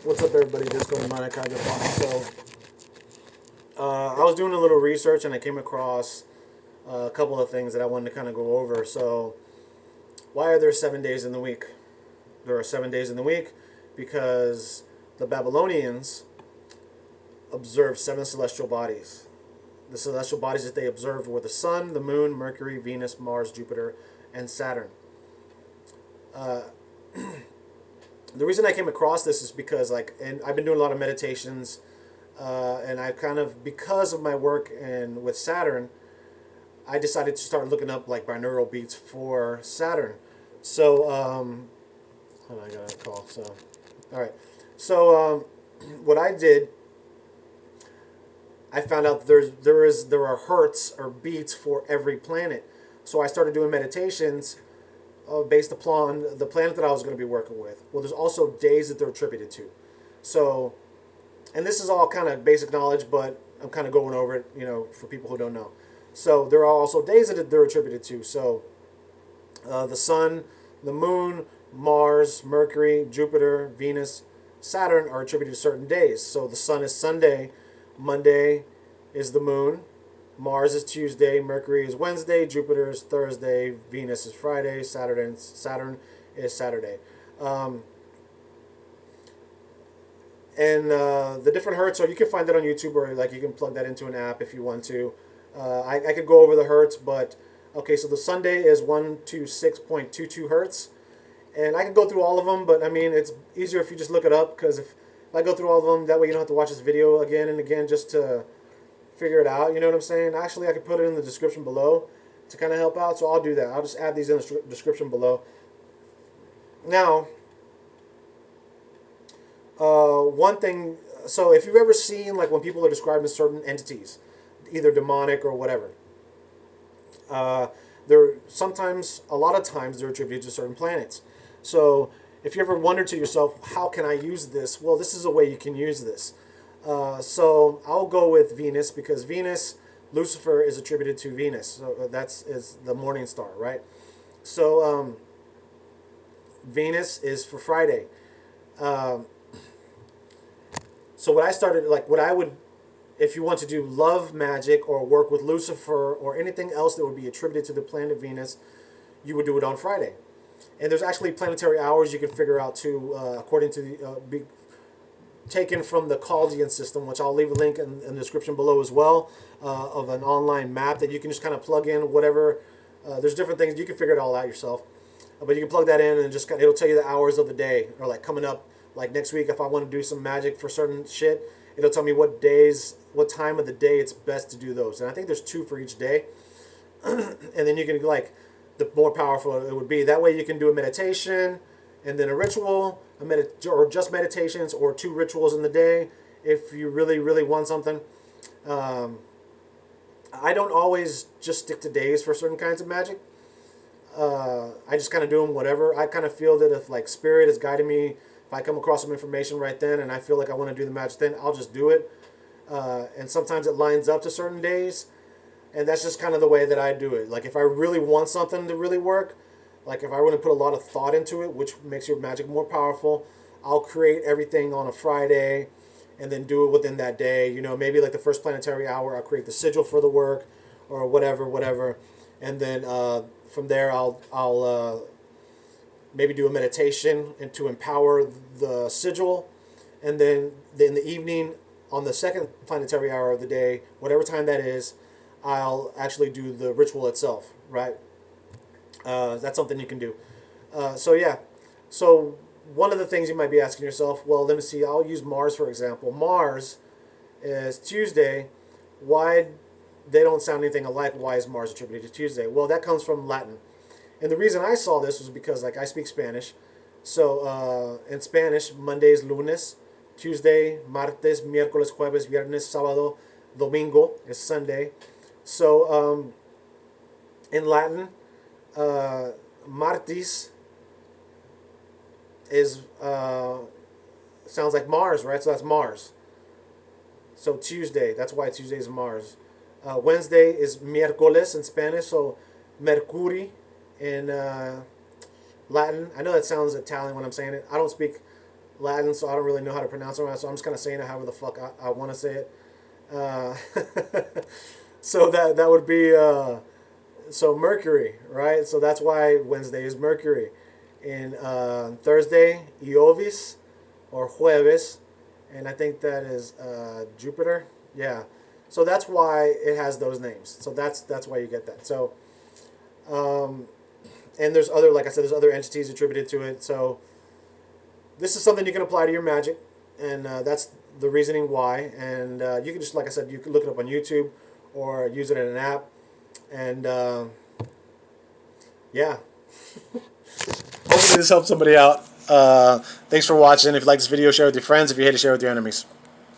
What's up, everybody? Disco and Monica. So, I was doing a little research and I came across a couple of things that I wanted to kind of go over. So, why are there 7 days in the week? There are 7 days in the week because the Babylonians observed seven celestial bodies. The celestial bodies that they observed were the Sun, the Moon, Mercury, Venus, Mars, Jupiter, and Saturn. Uh, the reason I came across this is because, and I've been doing a lot of meditations, and I kind of, because of my work and with Saturn, I decided to start looking up like binaural beats for Saturn. So, hold on, I got a call. So, all right. So, what I did, I found out there are hertz or beats for every planet. So I started doing meditations based upon the planet that I was going to be working with. Well, there's also days that they're attributed to. So, and this is all kind of basic knowledge, but I'm kind of going over it, for people who don't know. So there are also days that they're attributed to. So the Sun, the Moon, Mars, Mercury, Jupiter, Venus, Saturn are attributed to certain days. So the Sun is Sunday, Monday is the Moon, Mars is Tuesday, Mercury is Wednesday, Jupiter is Thursday, Venus is Friday, Saturn is Saturday. And the different hertz, or you can find that on YouTube, or like you can plug that into an app if you want to. I could go over the hertz, but okay, so the Sunday is 126.22 hertz. And I can go through all of them, but I mean, it's easier if you just look it up, because if I go through all of them, that way you don't have to watch this video again and again just to figure it out, you know what I'm saying? Actually, I could put it in the description below to kind of help out, so I'll do that. I'll just add these in the description below. Now, one thing, so if you've ever seen, like when people are describing certain entities, either demonic or whatever, they're sometimes, a lot of times, they're attributed to certain planets. So if you ever wondered to yourself, how can I use this? Well, this is a way you can use this. So I'll go with Venus, because Venus, Lucifer is attributed to Venus. So is the morning star, right? So Venus is for Friday. So what I started, like what I would, if you want to do love magic or work with Lucifer or anything else that would be attributed to the planet Venus, you would do it on Friday. And there's actually planetary hours you can figure out too, according to the taken from the Chaldean system, which I'll leave a link in the description below as well, of an online map that you can just kind of plug in whatever. There's different things, you can figure it all out yourself, but you can plug that in and just it'll tell you the hours of the day, or like coming up, like next week if I want to do some magic for certain shit, it'll tell me what time of the day it's best to do those. And I think there's 2 for each day. And then you can, like, the more powerful it would be. That way you can do a meditation and then a ritual, or just meditations, or 2 rituals in the day if you really, really want something. I don't always just stick to days for certain kinds of magic. I just kind of do them whatever. I kind of feel that if like spirit is guiding me, if I come across some information right then and I feel like I want to do the magic then, I'll just do it. And sometimes it lines up to certain days. And that's just kind of the way that I do it. Like if I really want something to really work, like if I want to put a lot of thought into it, which makes your magic more powerful, I'll create everything on a Friday and then do it within that day. Maybe like the first planetary hour, I'll create the sigil for the work or whatever. And then from there, I'll maybe do a meditation and to empower the sigil. And then in the evening, on the second planetary hour of the day, whatever time that is, I'll actually do the ritual itself, right? That's something you can do. So yeah. So one of the things you might be asking yourself, well, let me see, I'll use Mars for example. Mars is Tuesday. Why they don't sound anything alike? Why is Mars attributed to Tuesday? Well, that comes from Latin. And the reason I saw this was because, like, I speak Spanish. So in Spanish, Monday is lunes, Tuesday, martes, miércoles, jueves, viernes, sábado, domingo is Sunday. So in Latin, martes is sounds like Mars, right? So that's Mars. So Tuesday, that's why Tuesday is Mars. Wednesday is miércoles in Spanish, so Mercury in Latin. I know that sounds Italian when I'm saying it. I don't speak Latin, so I don't really know how to pronounce it. So I'm just kind of saying it however the fuck I want to say it. Uh, so that would be so Mercury, right? So that's why Wednesday is Mercury. In Thursday, Iovis or Jueves, and I think that is Jupiter. Yeah. So that's why it has those names. So that's why you get that. So and there's other, like I said, there's other entities attributed to it. So this is something you can apply to your magic, and that's the reasoning why. And you can just, like I said, you can look it up on YouTube or use it in an app. And yeah. Hopefully this helps somebody out. Thanks for watching. If you like this video, share it with your friends. If you hate it, share it with your enemies.